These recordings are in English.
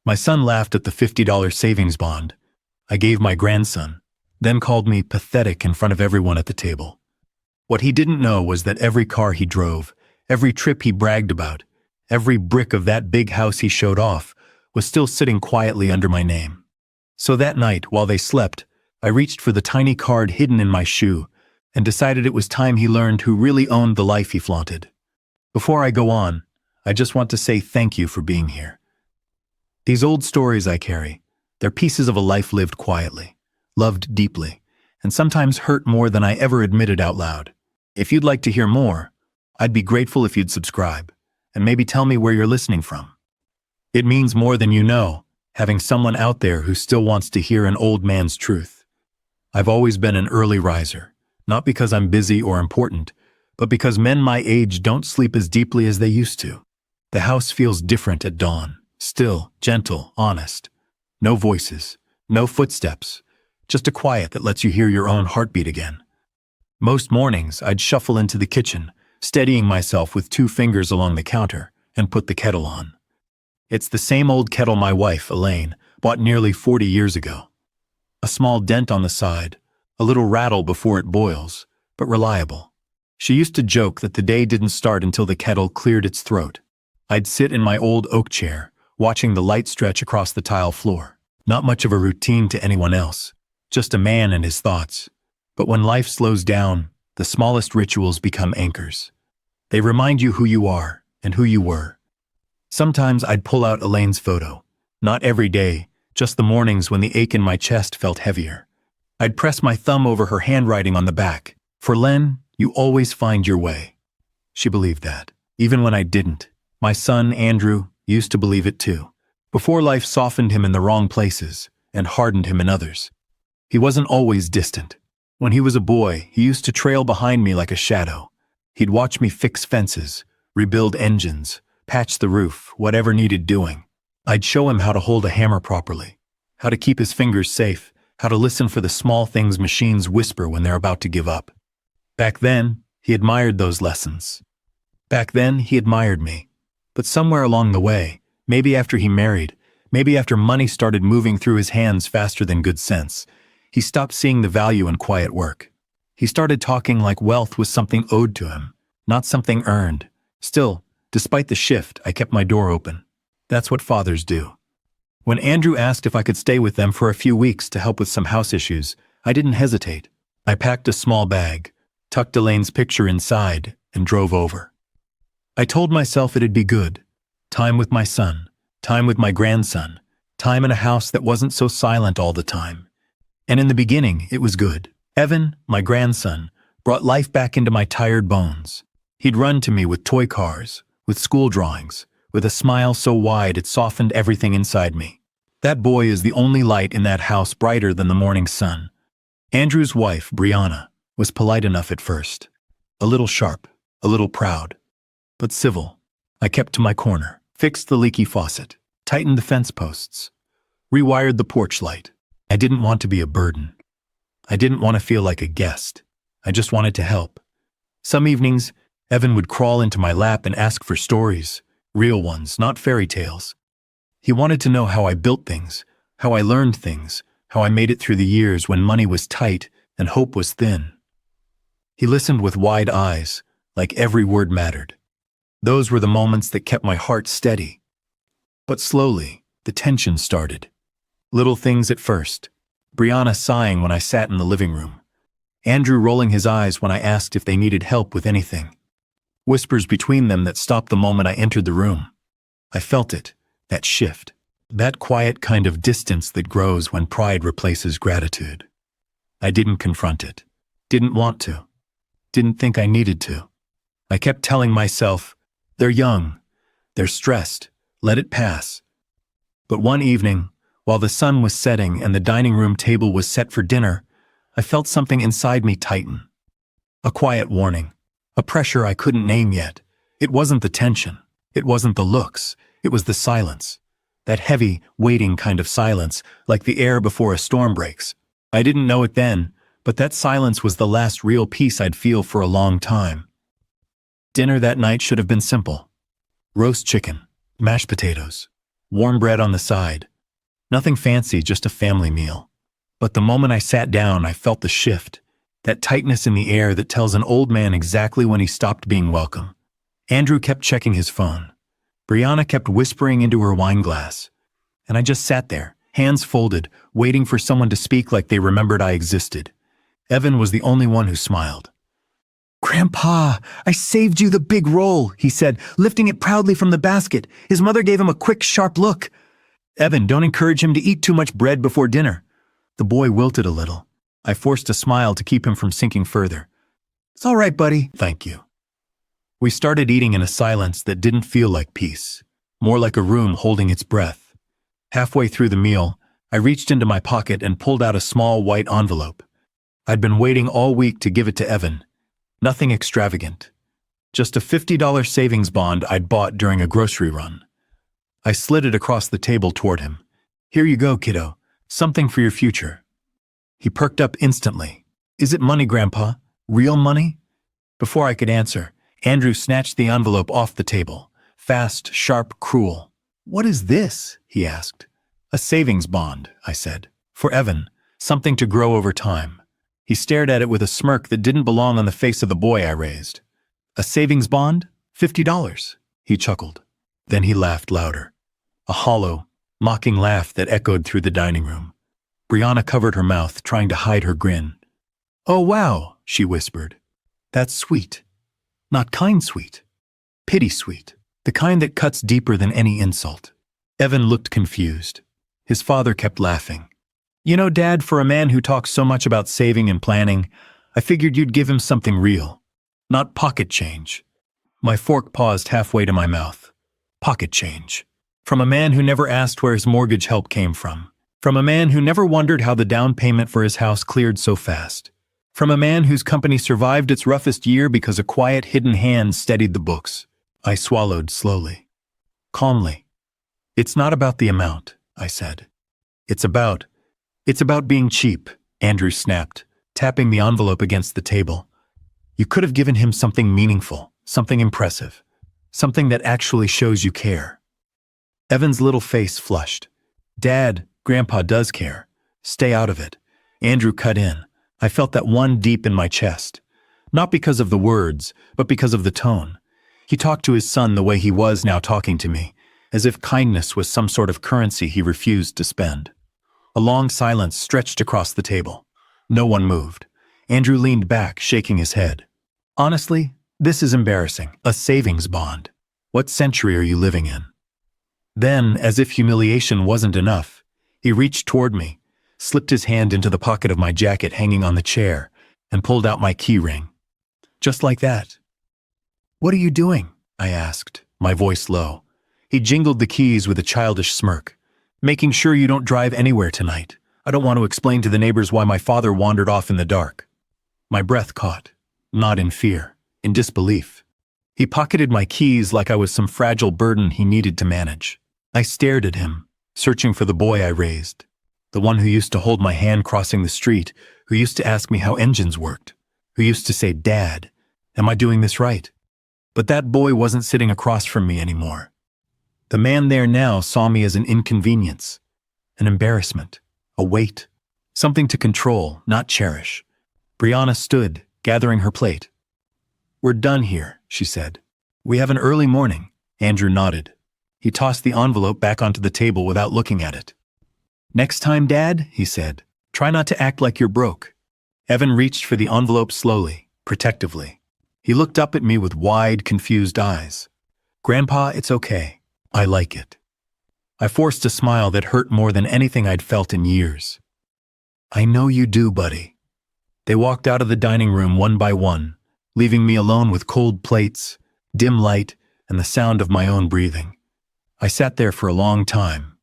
My son laughed at the $50 savings bond I gave my grandson, then called me pathetic in front of everyone at the table. What he didn't know was that every car he drove, every trip he bragged about, every brick of that big house he showed off, was still sitting quietly under my name. So that night, while they slept, I reached for the tiny card hidden in my shoe and decided it was time he learned who really owned the life he flaunted. Before I go on, I just want to say thank you for being here. These old stories I carry, they're pieces of a life lived quietly, loved deeply, and sometimes hurt more than I ever admitted out loud. If you'd like to hear more, I'd be grateful if you'd subscribe, and maybe tell me where you're listening from. It means more than you know, having someone out there who still wants to hear an old man's truth. I've always been an early riser, not because I'm busy or important, but because men my age don't sleep as deeply as they used to. The house feels different at dawn, still, gentle, honest. No voices, no footsteps, just a quiet that lets you hear your own heartbeat again. Most mornings, I'd shuffle into the kitchen, steadying myself with 2 fingers along the counter, and put the kettle on. It's the same old kettle my wife, Elaine, bought nearly 40 years ago. A small dent on the side, a little rattle before it boils, but reliable. She used to joke that the day didn't start until the kettle cleared its throat. I'd sit in my old oak chair, watching the light stretch across the tile floor. Not much of a routine to anyone else, just a man and his thoughts. But when life slows down, the smallest rituals become anchors. They remind you who you are and who you were. Sometimes I'd pull out Elaine's photo. Not every day, just the mornings when the ache in my chest felt heavier. I'd press my thumb over her handwriting on the back. For Len, you always find your way. She believed that, even when I didn't. My son, Andrew, used to believe it too, before life softened him in the wrong places and hardened him in others. He wasn't always distant. When he was a boy, he used to trail behind me like a shadow. He'd watch me fix fences, rebuild engines, patch the roof, whatever needed doing. I'd show him how to hold a hammer properly, how to keep his fingers safe, how to listen for the small things machines whisper when they're about to give up. Back then, he admired those lessons. Back then, he admired me. But somewhere along the way, maybe after he married, maybe after money started moving through his hands faster than good sense, he stopped seeing the value in quiet work. He started talking like wealth was something owed to him, not something earned. Still, despite the shift, I kept my door open. That's what fathers do. When Andrew asked if I could stay with them for a few weeks to help with some house issues, I didn't hesitate. I packed a small bag, tucked Elaine's picture inside, and drove over. I told myself it'd be good. Time with my son, time with my grandson, time in a house that wasn't so silent all the time. And in the beginning, it was good. Evan, my grandson, brought life back into my tired bones. He'd run to me with toy cars, with school drawings, with a smile so wide it softened everything inside me. That boy is the only light in that house brighter than the morning sun. Andrew's wife, Brianna, was polite enough at first. A little sharp, a little proud, but civil. I kept to my corner, fixed the leaky faucet, tightened the fence posts, rewired the porch light. I didn't want to be a burden. I didn't want to feel like a guest. I just wanted to help. Some evenings, Evan would crawl into my lap and ask for stories, real ones, not fairy tales. He wanted to know how I built things, how I learned things, how I made it through the years when money was tight and hope was thin. He listened with wide eyes, like every word mattered. Those were the moments that kept my heart steady. But slowly, the tension started. Little things at first. Brianna sighing when I sat in the living room. Andrew rolling his eyes when I asked if they needed help with anything. Whispers between them that stopped the moment I entered the room. I felt it, that shift. That quiet kind of distance that grows when pride replaces gratitude. I didn't confront it. Didn't want to. Didn't think I needed to. I kept telling myself, they're young, they're stressed, let it pass. But one evening, while the sun was setting and the dining room table was set for dinner, I felt something inside me tighten. A quiet warning, a pressure I couldn't name yet. It wasn't the tension, it wasn't the looks, it was the silence. That heavy, waiting kind of silence, like the air before a storm breaks. I didn't know it then, but that silence was the last real peace I'd feel for a long time. Dinner that night should have been simple. Roast chicken, mashed potatoes, Warm bread on the side. Nothing fancy, just a family meal. But the moment I sat down, I felt the shift, that tightness in the air that tells an old man exactly when he stopped being welcome. Andrew kept checking his phone. Brianna kept whispering into her wine glass. And I just sat there, hands folded, waiting for someone to speak like they remembered I existed. Evan was the only one who smiled. "Grandpa, I saved you the big roll," he said, lifting it proudly from the basket. His mother gave him a quick, sharp look. "Evan, don't encourage him to eat too much bread before dinner." The boy wilted a little. I forced a smile to keep him from sinking further. "It's all right, buddy." "Thank you." We started eating in a silence that didn't feel like peace, more like a room holding its breath. Halfway through the meal, I reached into my pocket and pulled out a small white envelope. I'd been waiting all week to give it to Evan. Nothing extravagant. Just a $50 savings bond I'd bought during a grocery run. I slid it across the table toward him. "Here you go, kiddo. Something for your future." He perked up instantly. "Is it money, Grandpa? Real money?" Before I could answer, Andrew snatched the envelope off the table. Fast, sharp, cruel. "What is this?" he asked. "A savings bond," I said. "For Evan, something to grow over time." He stared at it with a smirk that didn't belong on the face of the boy I raised. "A savings bond? $50. He chuckled. Then he laughed louder. A hollow, mocking laugh that echoed through the dining room. Brianna covered her mouth, trying to hide her grin. "Oh, wow," she whispered. "That's sweet. Not kind sweet. Pity sweet. The kind that cuts deeper than any insult." Evan looked confused. His father kept laughing. "You know, Dad, for a man who talks so much about saving and planning, I figured you'd give him something real. Not pocket change." My fork paused halfway to my mouth. Pocket change. From a man who never asked where his mortgage help came from. From a man who never wondered how the down payment for his house cleared so fast. From a man whose company survived its roughest year because a quiet, hidden hand steadied the books. I swallowed slowly. Calmly. "It's not about the amount," I said. It's about being cheap," Andrew snapped, tapping the envelope against the table. "You could have given him something meaningful, something impressive, something that actually shows you care." Evan's little face flushed. "Dad, Grandpa does care. Stay out of it." Andrew cut in. I felt that one deep in my chest. Not because of the words, but because of the tone. He talked to his son the way he was now talking to me, as if kindness was some sort of currency he refused to spend. A long silence stretched across the table. No one moved. Andrew leaned back, shaking his head. "Honestly, this is embarrassing. A savings bond. What century are you living in?" Then, as if humiliation wasn't enough, he reached toward me, slipped his hand into the pocket of my jacket hanging on the chair, and pulled out my key ring. Just like that. "What are you doing?" I asked, my voice low. He jingled the keys with a childish smirk. "Making sure you don't drive anywhere tonight. I don't want to explain to the neighbors why my father wandered off in the dark." My breath caught, not in fear, in disbelief. He pocketed my keys like I was some fragile burden he needed to manage. I stared at him, searching for the boy I raised, the one who used to hold my hand crossing the street, who used to ask me how engines worked, who used to say, "Dad, am I doing this right?" But that boy wasn't sitting across from me anymore. The man there now saw me as an inconvenience, an embarrassment, a weight, something to control, not cherish. Brianna stood, gathering her plate. "We're done here," she said. "We have an early morning." Andrew nodded. He tossed the envelope back onto the table without looking at it. "Next time, Dad," he said, "try not to act like you're broke." Evan reached for the envelope slowly, protectively. He looked up at me with wide, confused eyes. "Grandpa, it's okay. I like it." I forced a smile that hurt more than anything I'd felt in years. "I know you do, buddy." They walked out of the dining room one by one, leaving me alone with cold plates, dim light, and the sound of my own breathing. I sat there for a long time,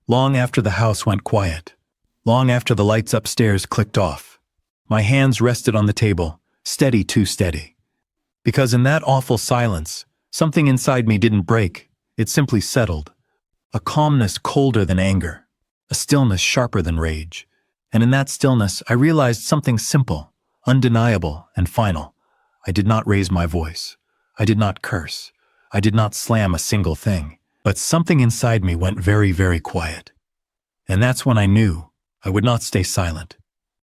long after the house went quiet, long after the lights upstairs clicked off. My hands rested on the table, steady, too steady. Because in that awful silence, something inside me didn't break, it simply settled. A calmness colder than anger, a stillness sharper than rage. And in that stillness, I realized something simple, undeniable, and final. I did not raise my voice. I did not curse. I did not slam a single thing. But something inside me went very, very quiet. And that's when I knew I would not stay silent.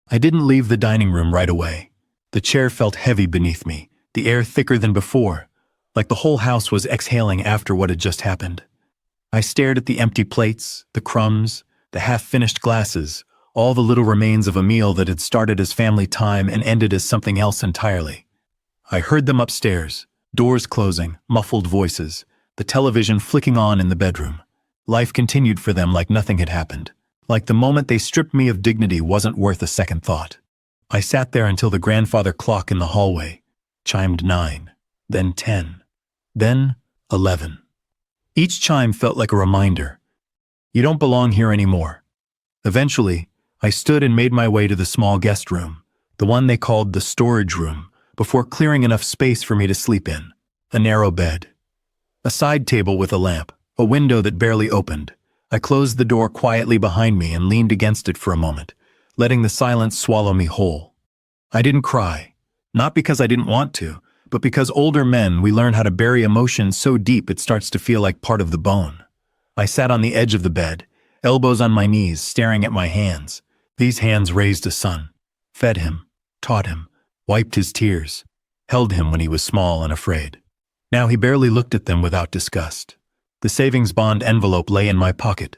I didn't leave the dining room right away. The chair felt heavy beneath me, the air thicker than before, like the whole house was exhaling after what had just happened. I stared at the empty plates, the crumbs, the half-finished glasses, all the little remains of a meal that had started as family time and ended as something else entirely. I heard them upstairs, doors closing, muffled voices, the television flicking on in the bedroom. Life continued for them like nothing had happened, like the moment they stripped me of dignity wasn't worth a second thought. I sat there until the grandfather clock in the hallway chimed 9, then 10, then 11. Each chime felt like a reminder. You don't belong here anymore. Eventually, I stood and made my way to the small guest room, the one they called the storage room, before clearing enough space for me to sleep in. A narrow bed, a side table with a lamp, a window that barely opened. I closed the door quietly behind me and leaned against it for a moment, letting the silence swallow me whole. I didn't cry, not because I didn't want to, but because older men, we learn how to bury emotion so deep it starts to feel like part of the bone. I sat on the edge of the bed, elbows on my knees, staring at my hands. These hands raised a son, fed him, taught him, wiped his tears, held him when he was small and afraid. Now he barely looked at them without disgust. The savings bond envelope lay in my pocket.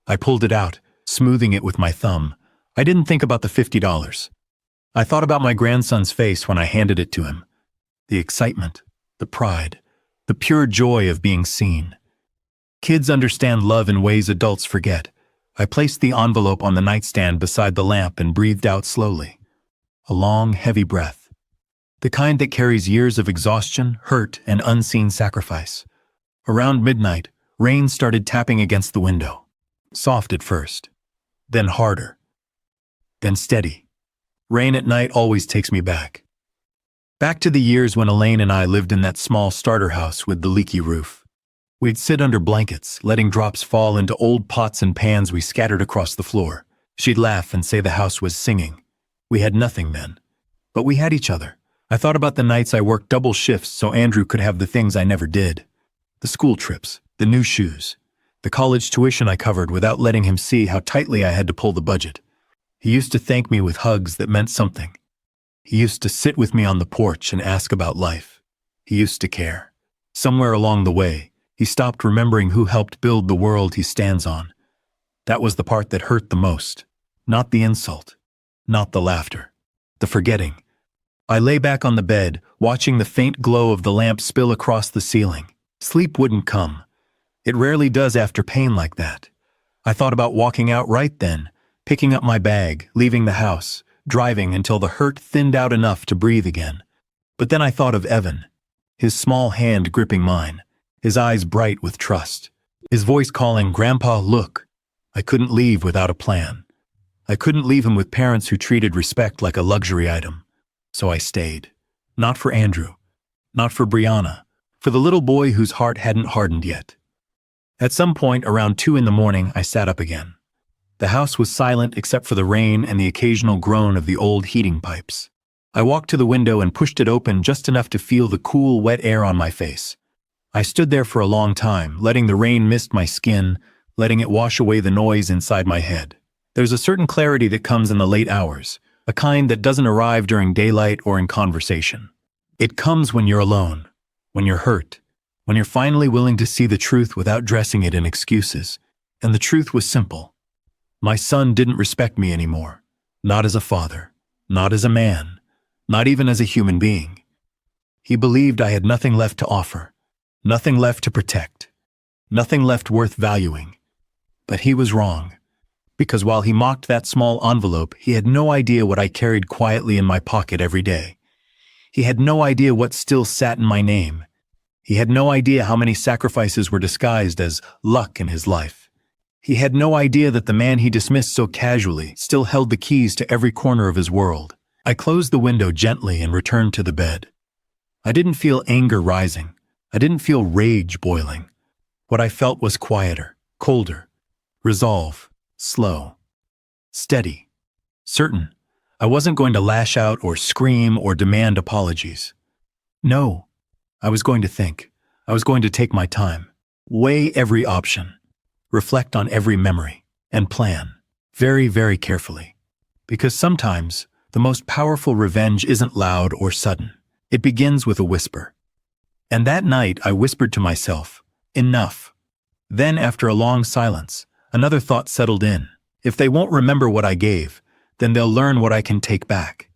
I pulled it out, smoothing it with my thumb. I didn't think about the $50. I thought about my grandson's face when I handed it to him. The excitement, the pride, the pure joy of being seen. Kids understand love in ways adults forget. I placed the envelope on the nightstand beside the lamp and breathed out slowly. A long, heavy breath. The kind that carries years of exhaustion, hurt, and unseen sacrifice. Around midnight, rain started tapping against the window. Soft at first, then harder, then steady. Rain at night always takes me back. Back to the years when Elaine and I lived in that small starter house with the leaky roof. We'd sit under blankets, letting drops fall into old pots and pans we scattered across the floor. She'd laugh and say the house was singing. We had nothing then, but we had each other. I thought about the nights I worked double shifts so Andrew could have the things I never did. The school trips, the new shoes, the college tuition I covered without letting him see how tightly I had to pull the budget. He used to thank me with hugs that meant something. He used to sit with me on the porch and ask about life. He used to care. Somewhere along the way, he stopped remembering who helped build the world he stands on. That was the part that hurt the most. Not the insult, not the laughter, the forgetting. I lay back on the bed, watching the faint glow of the lamp spill across the ceiling. Sleep wouldn't come. It rarely does after pain like that. I thought about walking out right then, picking up my bag, leaving the house, driving until the hurt thinned out enough to breathe again. But then I thought of Evan, his small hand gripping mine, his eyes bright with trust, his voice calling, "Grandpa, look." I couldn't leave without a plan. I couldn't leave him with parents who treated respect like a luxury item. So I stayed. Not for Andrew, not for Brianna, for the little boy whose heart hadn't hardened yet. At some point around 2 a.m, I sat up again. The house was silent except for the rain and the occasional groan of the old heating pipes. I walked to the window and pushed it open just enough to feel the cool, wet air on my face. I stood there for a long time, letting the rain mist my skin, letting it wash away the noise inside my head. There's a certain clarity that comes in the late hours, a kind that doesn't arrive during daylight or in conversation. It comes when you're alone, when you're hurt, when you're finally willing to see the truth without dressing it in excuses. And the truth was simple. My son didn't respect me anymore. Not as a father, not as a man, not even as a human being. He believed I had nothing left to offer, nothing left to protect, nothing left worth valuing. But he was wrong. Because while he mocked that small envelope, he had no idea what I carried quietly in my pocket every day. He had no idea what still sat in my name. He had no idea how many sacrifices were disguised as luck in his life. He had no idea that the man he dismissed so casually still held the keys to every corner of his world. I closed the window gently and returned to the bed. I didn't feel anger rising. I didn't feel rage boiling. What I felt was quieter, colder, resolve. Slow, steady, certain. I wasn't going to lash out or scream or demand apologies. No, I was going to think. I was going to take my time. Weigh every option. Reflect on every memory. And plan. Very, very carefully. Because sometimes, the most powerful revenge isn't loud or sudden. It begins with a whisper. And that night I whispered to myself, enough. Then after a long silence, another thought settled in. If they won't remember what I gave, then they'll learn what I can take back.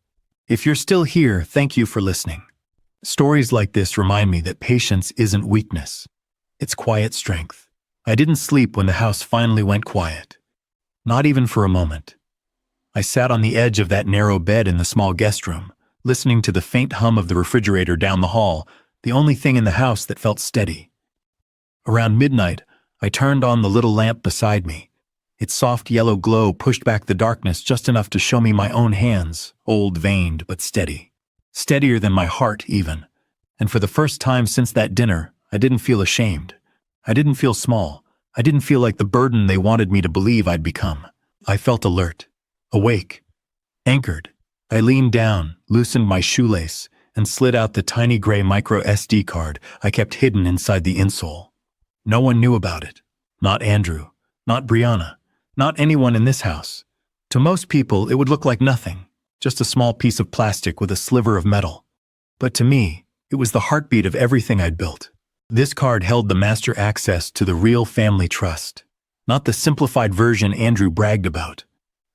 If you're still here, thank you for listening. Stories like this remind me that patience isn't weakness. It's quiet strength. I didn't sleep when the house finally went quiet. Not even for a moment. I sat on the edge of that narrow bed in the small guest room, listening to the faint hum of the refrigerator down the hall, the only thing in the house that felt steady. Around midnight, I turned on the little lamp beside me. Its soft yellow glow pushed back the darkness just enough to show me my own hands, old, veined, but steady. Steadier than my heart, even. And for the first time since that dinner, I didn't feel ashamed. I didn't feel small. I didn't feel like the burden they wanted me to believe I'd become. I felt alert, awake, anchored. I leaned down, loosened my shoelace, and slid out the tiny gray micro SD card I kept hidden inside the insole. No one knew about it. Not Andrew, not Brianna, not anyone in this house. To most people, it would look like nothing, just a small piece of plastic with a sliver of metal. But to me, it was the heartbeat of everything I'd built. This card held the master access to the real family trust. Not the simplified version Andrew bragged about.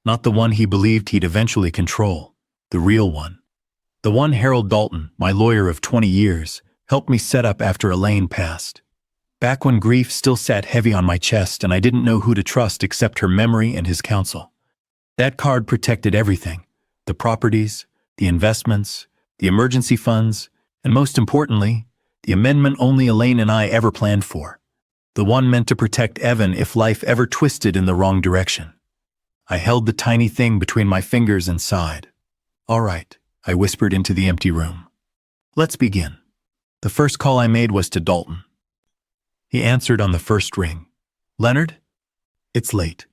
Not the one he believed he'd eventually control. The real one. The one Harold Dalton, my lawyer of 20 years, helped me set up after Elaine passed. Back when grief still sat heavy on my chest and I didn't know who to trust except her memory and his counsel. That card protected everything. The properties, the investments, the emergency funds, and most importantly, the amendment only Elaine and I ever planned for. The one meant to protect Evan if life ever twisted in the wrong direction. I held the tiny thing between my fingers and sighed. All right, I whispered into the empty room. Let's begin. The first call I made was to Dalton. He answered on the first ring. Leonard? It's late.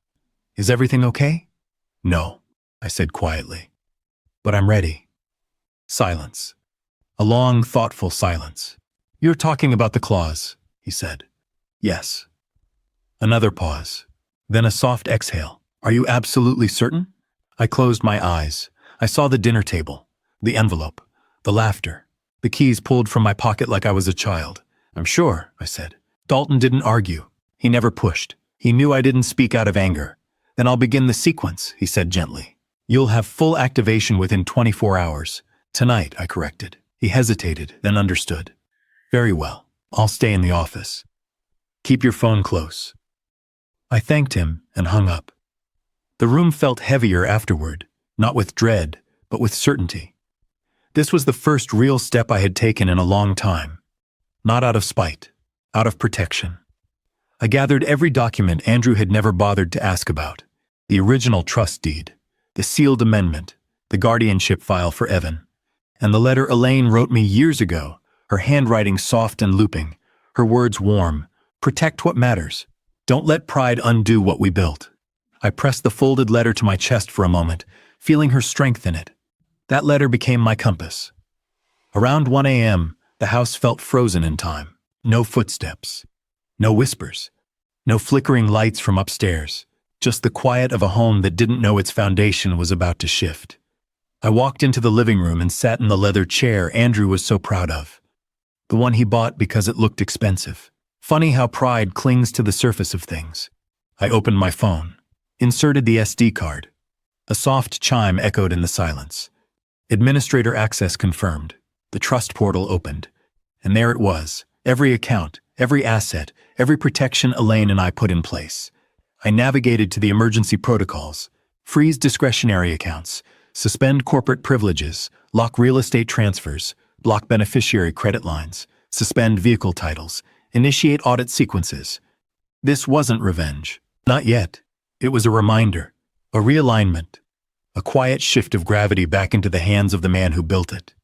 Is everything okay? No, I said quietly. But I'm ready. Silence. A long, thoughtful silence. You're talking about the clause, he said. Yes. Another pause. Then a soft exhale. Are you absolutely certain? I closed my eyes. I saw the dinner table, the envelope, the laughter, the keys pulled from my pocket like I was a child. I'm sure, I said. Dalton didn't argue. He never pushed. He knew I didn't speak out of anger. Then I'll begin the sequence, he said gently. You'll have full activation within 24 hours. Tonight, I corrected. He hesitated, then understood. Very well. I'll stay in the office. Keep your phone close. I thanked him and hung up. The room felt heavier afterward, not with dread, but with certainty. This was the first real step I had taken in a long time. Not out of spite, out of protection. I gathered every document Andrew had never bothered to ask about. The original trust deed, the sealed amendment, the guardianship file for Evan, and the letter Elaine wrote me years ago, her handwriting soft and looping, her words warm. Protect what matters. Don't let pride undo what we built. I pressed the folded letter to my chest for a moment, feeling her strength in it. That letter became my compass. Around 1 a.m., the house felt frozen in time. No footsteps. No whispers. No flickering lights from upstairs. Just the quiet of a home that didn't know its foundation was about to shift. I walked into the living room and sat in the leather chair Andrew was so proud of. The one he bought because it looked expensive. Funny how pride clings to the surface of things. I opened my phone, inserted the SD card. A soft chime echoed in the silence. Administrator access confirmed. The trust portal opened. And there it was, every account, every asset, every protection Elaine and I put in place. I navigated to the emergency protocols, freeze discretionary accounts, suspend corporate privileges, lock real estate transfers, block beneficiary credit lines, suspend vehicle titles, initiate audit sequences. This wasn't revenge. Not yet. It was a reminder, a realignment, a quiet shift of gravity back into the hands of the man who built it.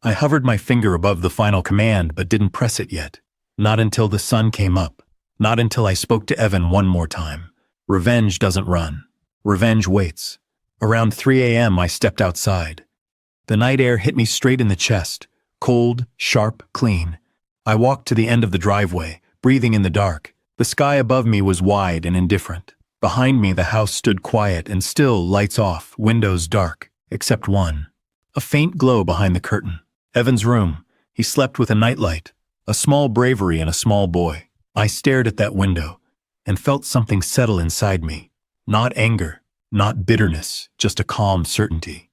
I hovered my finger above the final command but didn't press it yet. Not until the sun came up. Not until I spoke to Evan one more time. Revenge doesn't run. Revenge waits. Around 3 a.m. I stepped outside. The night air hit me straight in the chest, cold, sharp, clean. I walked to the end of the driveway, breathing in the dark. The sky above me was wide and indifferent. Behind me, the house stood quiet and still, lights off, windows dark, except one. A faint glow behind the curtain. Evan's room. He slept with a nightlight. A small bravery and a small boy. I stared at that window and felt something settle inside me. Not anger, not bitterness, just a calm certainty.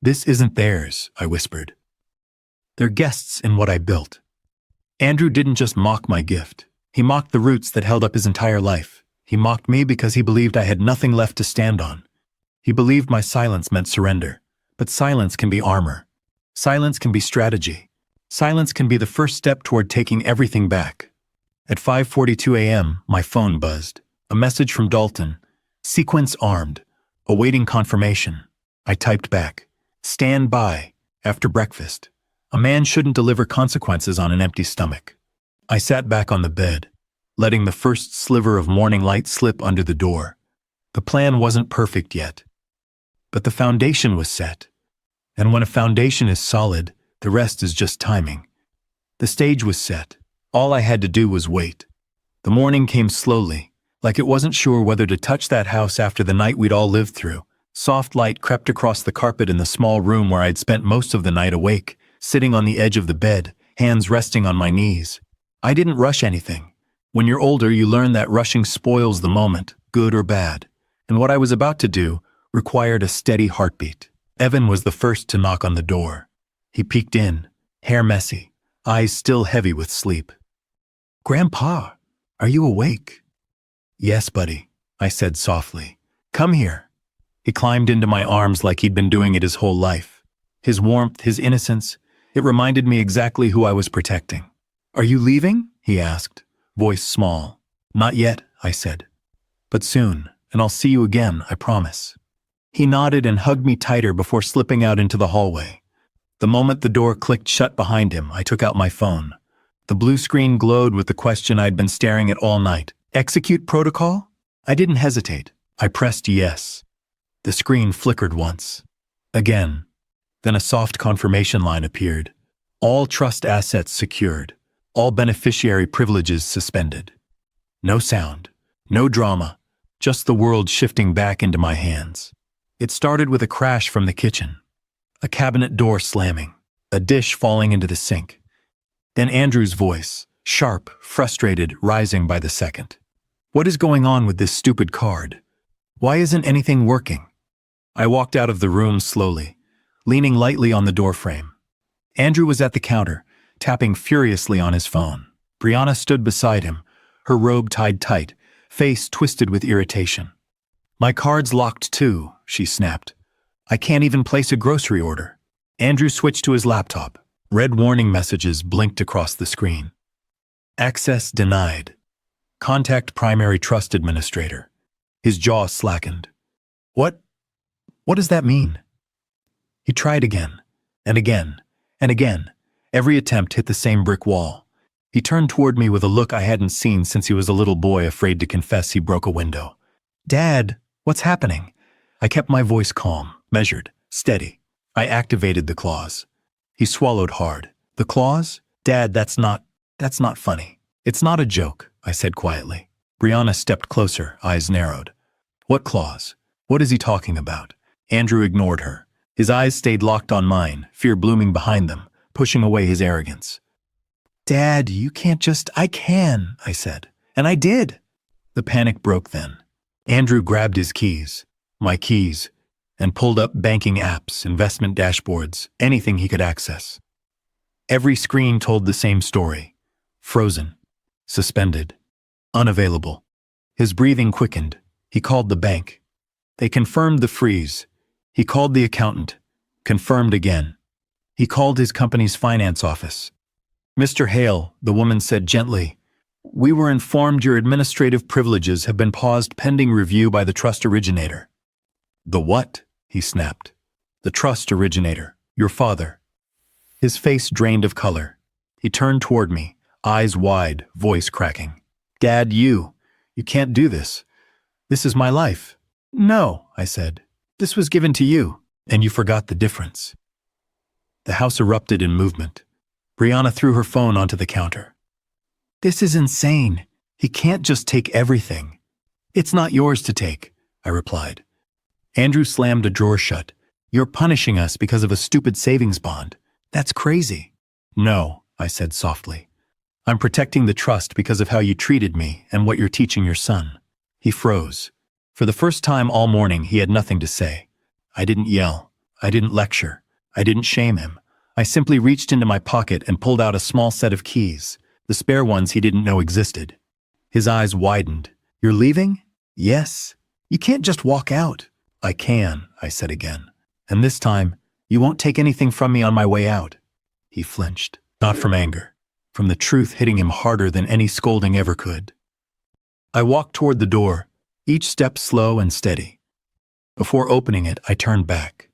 This isn't theirs, I whispered. They're guests in what I built. Andrew didn't just mock my gift. He mocked the roots that held up his entire life. He mocked me because he believed I had nothing left to stand on. He believed my silence meant surrender. But silence can be armor. Silence can be strategy. Silence can be the first step toward taking everything back. At 5:42 a.m., my phone buzzed. A message from Dalton. Sequence armed. Awaiting confirmation. I typed back. Stand by. After breakfast. A man shouldn't deliver consequences on an empty stomach. I sat back on the bed, letting the first sliver of morning light slip under the door. The plan wasn't perfect yet, but the foundation was set. And when a foundation is solid, the rest is just timing. The stage was set. All I had to do was wait. The morning came slowly, like it wasn't sure whether to touch that house after the night we'd all lived through. Soft light crept across the carpet in the small room where I'd spent most of the night awake, sitting on the edge of the bed, hands resting on my knees. I didn't rush anything. When you're older, you learn that rushing spoils the moment, good or bad. And what I was about to do required a steady heartbeat. Evan was the first to knock on the door. He peeked in, hair messy, eyes still heavy with sleep. "Grandpa, are you awake?" "Yes, buddy," I said softly. "Come here." He climbed into my arms like he'd been doing it his whole life. His warmth, his innocence, it reminded me exactly who I was protecting. "Are you leaving?" he asked, voice small. "Not yet," I said. "But soon, and I'll see you again, I promise." He nodded and hugged me tighter before slipping out into the hallway. The moment the door clicked shut behind him, I took out my phone. The blue screen glowed with the question I'd been staring at all night. "Execute protocol?" I didn't hesitate. I pressed yes. The screen flickered once. Again. Then a soft confirmation line appeared. All trust assets secured. All beneficiary privileges suspended. No sound. No drama. Just the world shifting back into my hands. It started with a crash from the kitchen. A cabinet door slamming. A dish falling into the sink. Then Andrew's voice, sharp, frustrated, rising by the second. "What is going on with this stupid card? Why isn't anything working?" I walked out of the room slowly, leaning lightly on the doorframe. Andrew was at the counter, tapping furiously on his phone. Brianna stood beside him, her robe tied tight, face twisted with irritation. "My card's locked too," she snapped. "I can't even place a grocery order." Andrew switched to his laptop. Red warning messages blinked across the screen. Access denied. Contact primary trust administrator. His jaw slackened. What does that mean?" He tried again, and again, and again. Every attempt hit the same brick wall. He turned toward me with a look I hadn't seen since he was a little boy afraid to confess he broke a window. "Dad, what's happening?" I kept my voice calm, measured, steady. I activated the clause. He swallowed hard. "The clause? Dad, that's not funny. It's not a joke," I said quietly. Brianna stepped closer, eyes narrowed. "What clause? What is he talking about?" Andrew ignored her. His eyes stayed locked on mine, fear blooming behind them, pushing away his arrogance. "Dad, you can't just—" "I can," I said. "And I did." The panic broke then. Andrew grabbed his keys, my keys, and pulled up banking apps, investment dashboards, anything he could access. Every screen told the same story. Frozen. Suspended. Unavailable. His breathing quickened. He called the bank. They confirmed the freeze. He called the accountant. Confirmed again. He called his company's finance office. "Mr. Hale," the woman said gently, "we were informed your administrative privileges have been paused pending review by the trust originator." "The what?" he snapped. "The trust originator. Your father." His face drained of color. He turned toward me, eyes wide, voice cracking. "Dad, you can't do this. This is my life." "No," I said. "This was given to you, and you forgot the difference." The house erupted in movement. Brianna threw her phone onto the counter. This is insane. He can't just take everything. It's not yours to take, I replied. Andrew slammed a drawer shut. You're punishing us because of a stupid savings bond. That's crazy. No, I said softly. I'm protecting the trust because of how you treated me and what you're teaching your son. He froze. For the first time all morning, he had nothing to say. I didn't yell. I didn't lecture. I didn't shame him. I simply reached into my pocket and pulled out a small set of keys, the spare ones he didn't know existed. His eyes widened. You're leaving? Yes. You can't just walk out. I can, I said again. And this time, you won't take anything from me on my way out. He flinched, not from anger, from the truth hitting him harder than any scolding ever could. I walked toward the door, each step slow and steady. Before opening it, I turned back.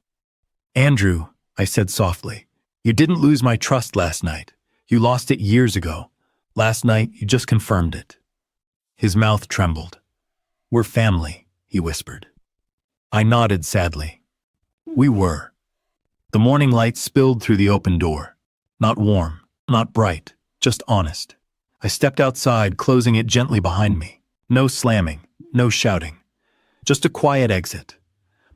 Andrew, I said softly, you didn't lose my trust last night. You lost it years ago. Last night, you just confirmed it. His mouth trembled. We're family, he whispered. I nodded sadly. We were. The morning light spilled through the open door. Not warm, not bright, just honest. I stepped outside, closing it gently behind me. No slamming, no shouting. Just a quiet exit.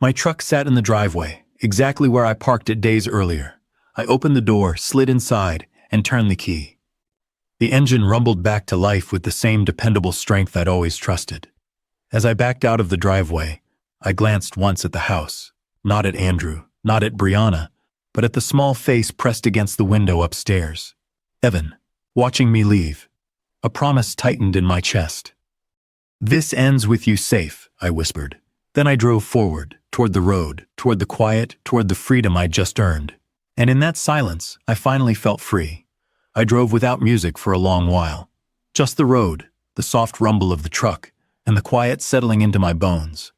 My truck sat in the driveway, exactly where I parked it days earlier. I opened the door, slid inside, and turned the key. The engine rumbled back to life with the same dependable strength I'd always trusted. As I backed out of the driveway, I glanced once at the house, not at Andrew, not at Brianna, but at the small face pressed against the window upstairs. Evan, watching me leave. A promise tightened in my chest. This ends with you safe, I whispered. Then I drove forward, toward the road, toward the quiet, toward the freedom I'd just earned. And in that silence, I finally felt free. I drove without music for a long while. Just the road, the soft rumble of the truck, and the quiet settling into my bones.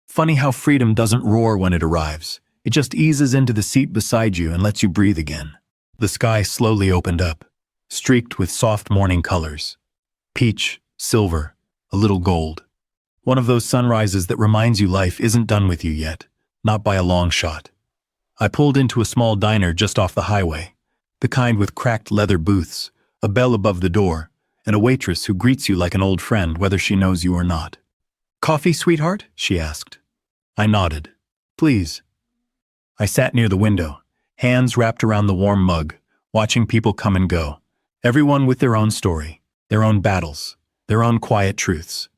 Funny how freedom doesn't roar when it arrives. It just eases into the seat beside you and lets you breathe again. The sky slowly opened up, streaked with soft morning colors. Peach, silver, a little gold. One of those sunrises that reminds you life isn't done with you yet, not by a long shot. I pulled into a small diner just off the highway, the kind with cracked leather booths, a bell above the door, and a waitress who greets you like an old friend whether she knows you or not. Coffee, sweetheart? She asked. I nodded. Please. I sat near the window, hands wrapped around the warm mug, watching people come and go, everyone with their own story, their own battles, their own quiet truths.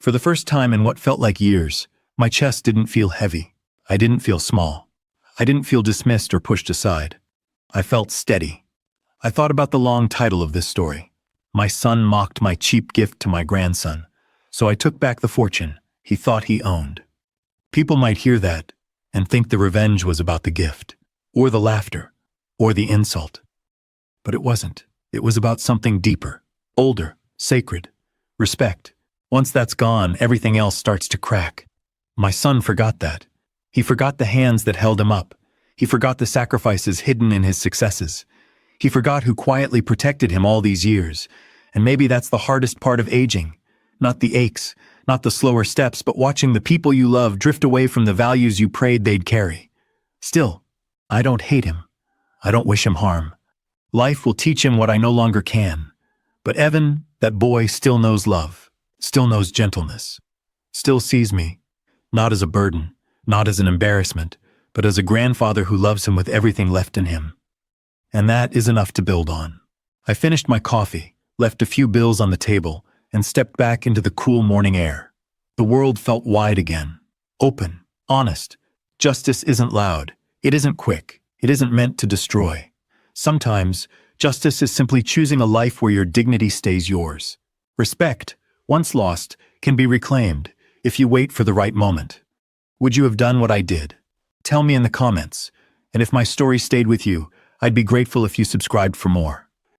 For the first time in what felt like years, my chest didn't feel heavy. I didn't feel small. I didn't feel dismissed or pushed aside. I felt steady. I thought about the long title of this story. My son mocked my cheap gift to my grandson, so I took back the fortune he thought he owned. People might hear that and think the revenge was about the gift, or the laughter, or the insult. But it wasn't. It was about something deeper, older, sacred, respect. Once that's gone, everything else starts to crack. My son forgot that. He forgot the hands that held him up. He forgot the sacrifices hidden in his successes. He forgot who quietly protected him all these years. And maybe that's the hardest part of aging. Not the aches, not the slower steps, but watching the people you love drift away from the values you prayed they'd carry. Still, I don't hate him. I don't wish him harm. Life will teach him what I no longer can. But Evan, that boy, still knows love, still knows gentleness, still sees me, not as a burden, not as an embarrassment, but as a grandfather who loves him with everything left in him. And that is enough to build on. I finished my coffee, left a few bills on the table, and stepped back into the cool morning air. The world felt wide again, open, honest. Justice isn't loud. It isn't quick. It isn't meant to destroy. Sometimes, justice is simply choosing a life where your dignity stays yours. Respect, once lost, can be reclaimed if you wait for the right moment. Would you have done what I did? Tell me in the comments, and if my story stayed with you, I'd be grateful if you subscribed for more.